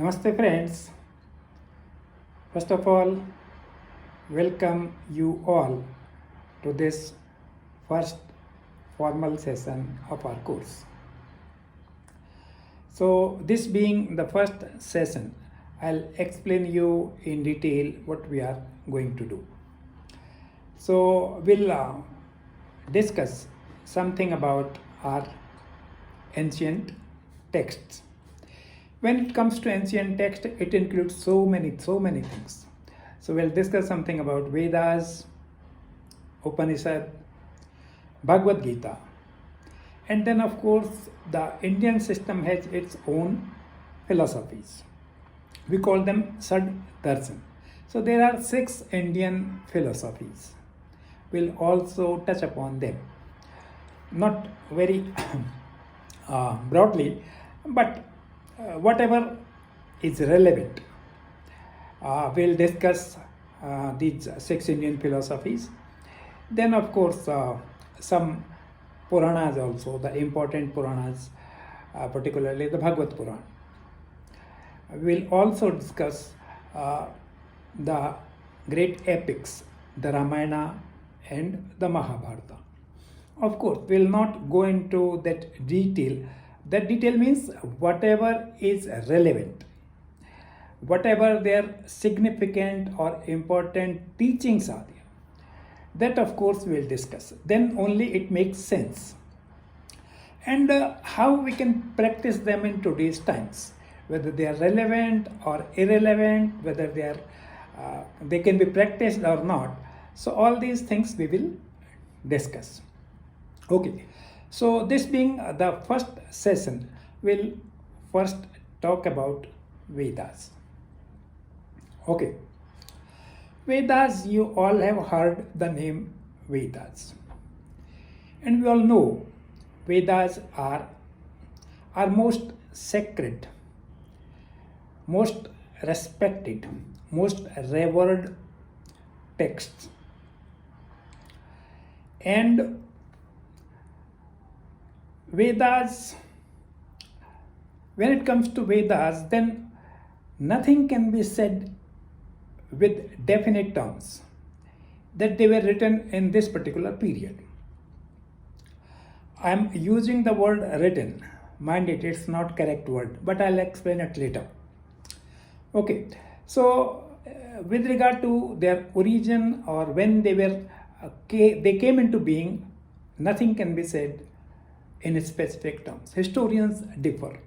Namaste friends. First of all, welcome you all to this first formal session of our course. So this being the first session, I'll explain you in detail what we are going to do. So we'll discuss something about our ancient texts. When it comes to ancient text, it includes so many things. So we'll discuss something about Vedas, Upanishad, Bhagavad Gita, and then of course the Indian system has its own philosophies. We call them Sad Darshan. So there are 6 Indian philosophies. We'll also touch upon them, not very broadly, but whatever is relevant. We'll discuss these 6 Indian philosophies. Then of course some Puranas also, the important Puranas, particularly the Bhagavad Puran. We'll also discuss the great epics, the Ramayana and the Mahabharata. Of course, we'll not go into that detail. That detail means whatever is relevant, whatever their significant or important teachings are there. That of course we'll discuss. Then only it makes sense. And how we can practice them in today's times, whether they are relevant or irrelevant, whether they can be practiced or not. So all these things we will discuss. Okay. So this being the first session, we'll first talk about Vedas. Okay. Vedas, you all have heard the name Vedas. And we all know Vedas are most sacred, most respected, most revered texts. And Vedas, when it comes to Vedas, then nothing can be said with definite terms that they were written in this particular period. I am using the word written. Mind it, it's not correct word, but I'll explain it later. Okay, so with regard to their origin or when they came into being, nothing can be said in specific terms. Historians differ.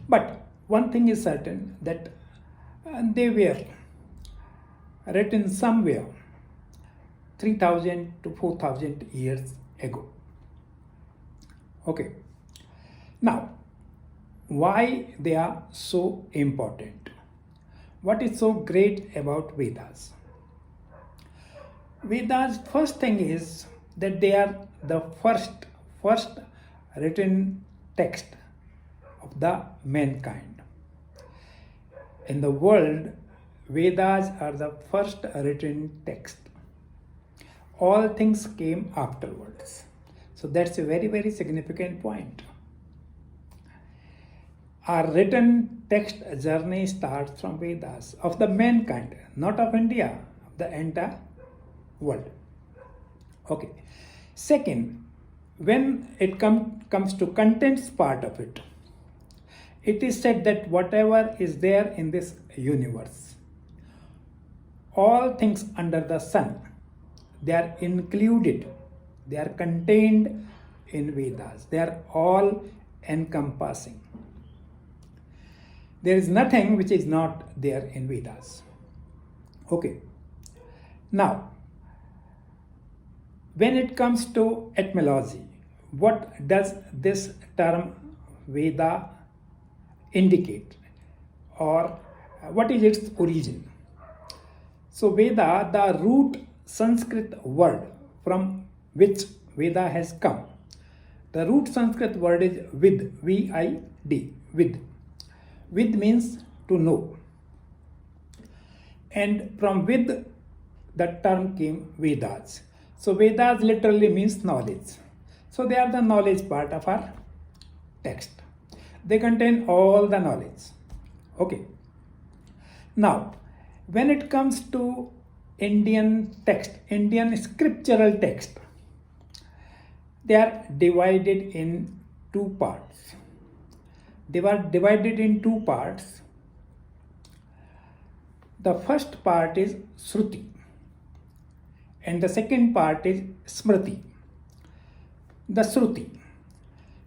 But one thing is certain, that they were written somewhere 3000 to 4000 years ago. Okay. Now, why they are so important? What is so great about Vedas? Vedas, first thing is that they are the first written text of the mankind. In the world, Vedas are the first written text. All things came afterwards. So that's a very significant point. Our written text journey starts from Vedas, of the mankind, not of India, of the entire world. Okay. Second, when it comes to contents part of it, it is said that whatever is there in this universe, all things under the sun, they are included, they are contained in Vedas. They are all encompassing. There is nothing which is not there in Vedas. Okay. Now, when it comes to etymology, what does this term Veda indicate, or what is its origin? So Veda, the root Sanskrit word from which Veda has come, the root Sanskrit word is vid, V-I-D, vid. Vid means to know. And from vid, the term came Vedas. So Vedas literally means knowledge. So they are the knowledge part of our text. They contain all the knowledge. Okay. Now, when it comes to Indian text, Indian scriptural text, they are divided in two parts. They were divided in two parts. The first part is Shruti and the second part is Smriti. The Shruti.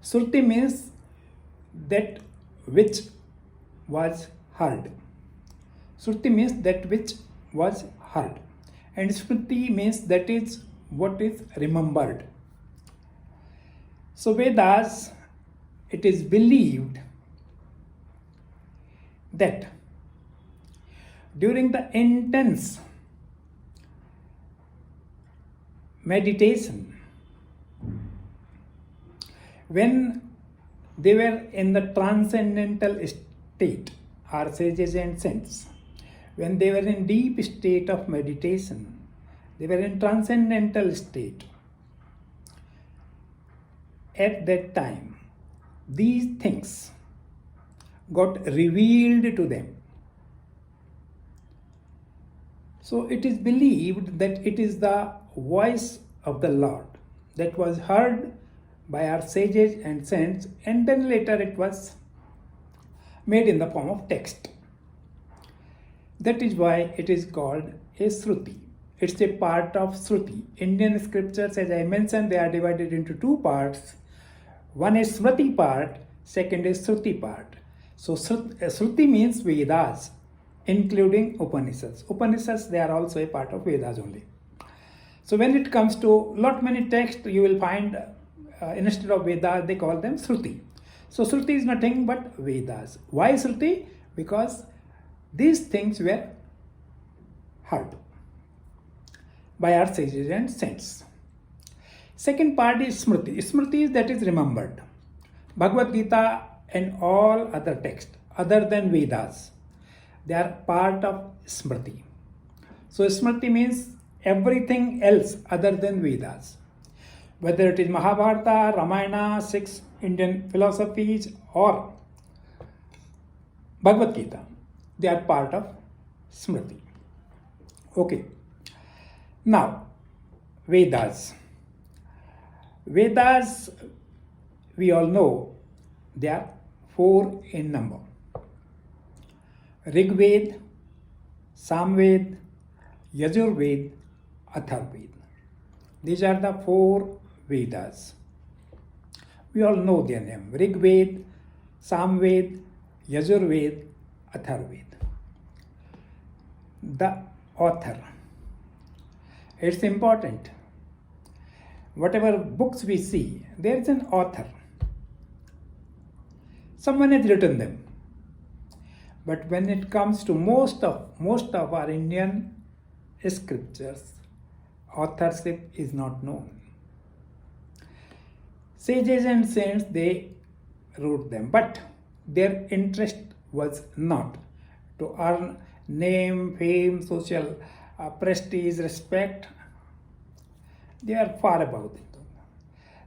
Shruti means that which was heard. Shruti means that which was heard. And Smriti means that is what is remembered. So Vedas, it is believed that during the intense meditation, when they were in the transcendental state, our sages and saints, when they were in deep state of meditation, they were in transcendental state. At that time, these things got revealed to them. So it is believed that it is the voice of the Lord that was heard by our sages and saints, and then later it was made in the form of text. That is why it is called a Shruti. It's a part of Shruti. Indian scriptures, as I mentioned, they are divided into two parts. One is Smriti part, second is Shruti part. So Shruti means Vedas, including Upanishads. Upanishads, they are also a part of Vedas only. So when it comes to many texts, you will find instead of Vedas, they call them Shruti. So Shruti is nothing but Vedas. Why Shruti? Because these things were heard by our sages and saints. Second part is Smriti. Smriti is that is remembered. Bhagavad Gita and all other texts other than Vedas, they are part of Smriti. So Smriti means everything else other than Vedas. Whether it is Mahabharata, Ramayana, 6 Indian philosophies or Bhagavad Gita, they are part of Smriti. Okay. Now, Vedas. Vedas, we all know, they are 4 in number. Rigveda, Samveda, Yajurveda, Atharveda. These are the 4 Vedas. We all know their name. Rigveda, Samveda, Yajurveda, Atharveda. The author. It's important. Whatever books we see, there is an author. Someone has written them. But when it comes to most of our Indian scriptures, authorship is not known. Sages and saints, they wrote them, but their interest was not to earn name, fame, social prestige, respect. They are far above it.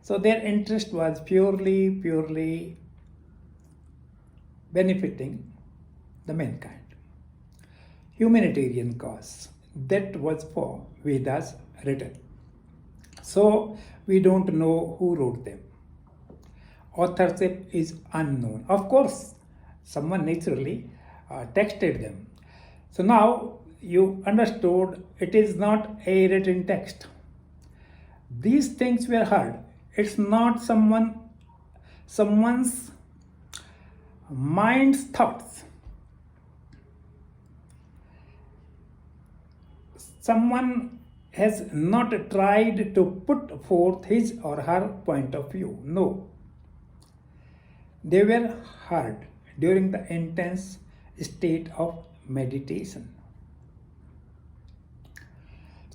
So their interest was purely benefiting the mankind. Humanitarian cause. That was for Vedas written. So we don't know who wrote them. Authorship is unknown. Of course, someone naturally texted them. So now you understood it is not a written text. These things were heard. It's not someone's mind's thoughts. Someone has not tried to put forth his or her point of view. No. They were heard during the intense state of meditation.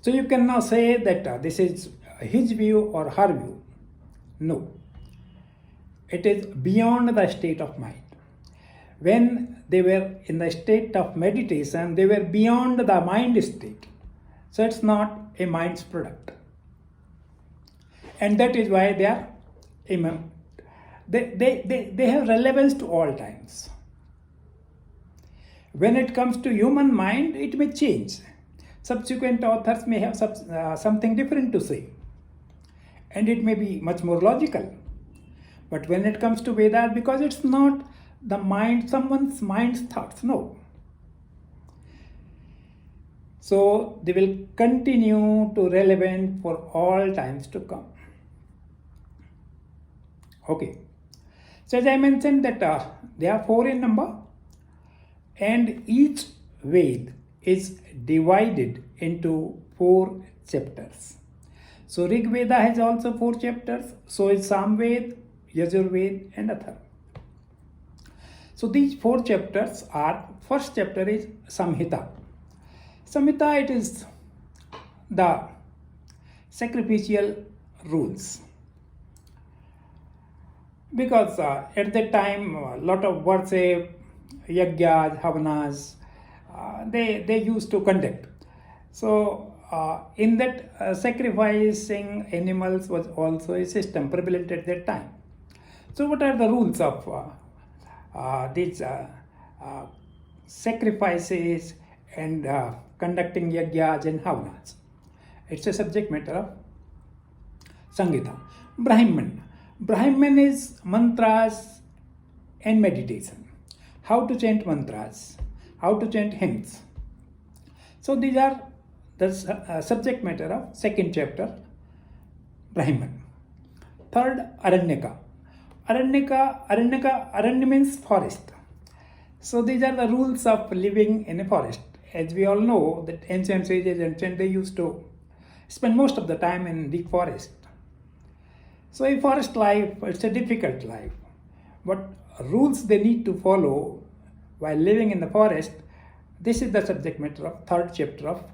So you can now say that this is his view or her view. No. It is beyond the state of mind. When they were in the state of meditation, they were beyond the mind state. So it's not a mind's product. And that is why they are they have relevance to all times. When it comes to human mind, it may change. Subsequent authors may have something different to say, and it may be much more logical. But when it comes to Vedas, because it's not the mind, someone's mind's thoughts, no. So they will continue to relevant for all times to come. Okay. So as I mentioned that they are 4 in number, and each Ved is divided into 4 chapters. So Rigveda has also 4 chapters, so is Samved, Yajurved and Atharva. So these 4 chapters are, first chapter is Samhita. Samhita, it is the sacrificial rules. Because at that time, a lot of worship, yajnas, havanas, they used to conduct. So in that sacrificing animals was also a system prevalent at that time. So what are the rules of these sacrifices and conducting yajnas and havanas? It's a subject matter of Sangita. Brahman is mantras and meditation. How to chant mantras, how to chant hymns. So these are the subject matter of second chapter, Brahman. Third, Aranyaka. Aranya means forest. So these are the rules of living in a forest. As we all know that ancient sages they used to spend most of the time in the forest. So a forest life, it's a difficult life. What rules they need to follow while living in the forest, this is the subject matter of third chapter of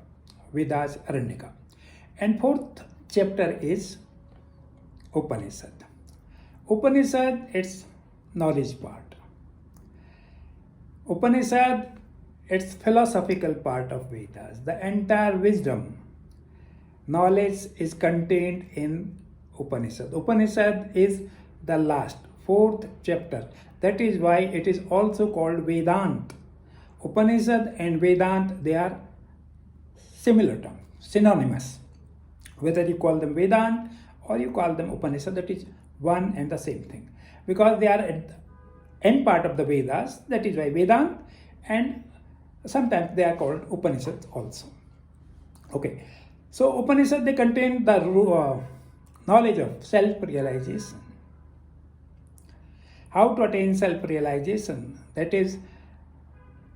Vedas Aranyaka. And fourth chapter is Upanishad. Upanishad, it's knowledge part. Upanishad, it's philosophical part of Vedas. The entire wisdom, knowledge is contained in Upanishad. Upanishad is the last, fourth chapter. That is why it is also called Vedant. Upanishad and Vedant, they are similar terms, synonymous. Whether you call them Vedant or you call them Upanishad, that is one and the same thing. Because they are at the end part of the Vedas, that is why Vedant, and sometimes they are called Upanishads also. Okay, so Upanishad, they contain the knowledge of self-realization. How to attain self-realization, that is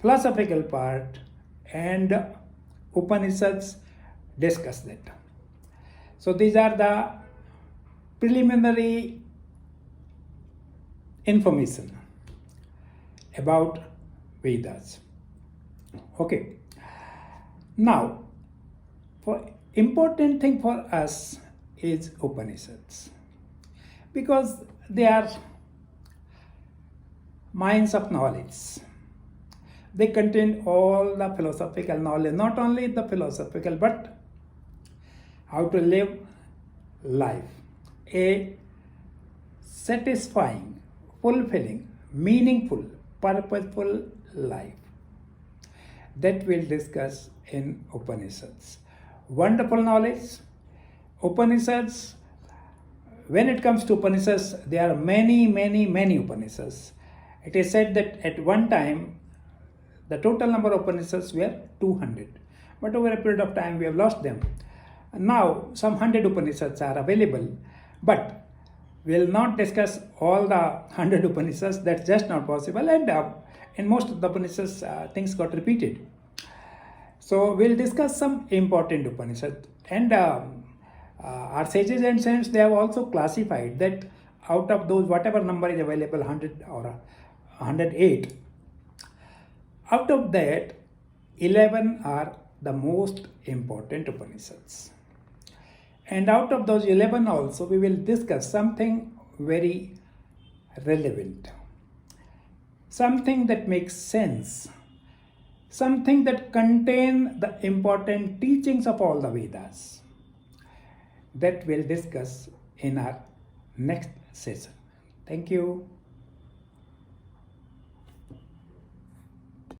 philosophical part, and Upanishads discuss that. So these are the preliminary information about Vedas. Okay. Now, for important thing for us is Upanishads, because they are mines of knowledge. They contain all the philosophical knowledge, not only the philosophical, but how to live life, a satisfying, fulfilling, meaningful, purposeful life. That we'll discuss in Upanishads. Wonderful knowledge. Upanishads, when it comes to Upanishads, there are many Upanishads. It is said that at one time, the total number of Upanishads were 200. But over a period of time, we have lost them. Now, some 100 Upanishads are available. But we will not discuss all the 100 Upanishads. That's just not possible. And in most of the Upanishads, things got repeated. So, we'll discuss some important Upanishads. And our sages and saints, they have also classified that out of those, whatever number is available, 100 or 108, out of that, 11 are the most important Upanishads. And out of those 11 also, we will discuss something very relevant, something that makes sense, something that contains the important teachings of all the Vedas. That we'll discuss in our next session. Thank you.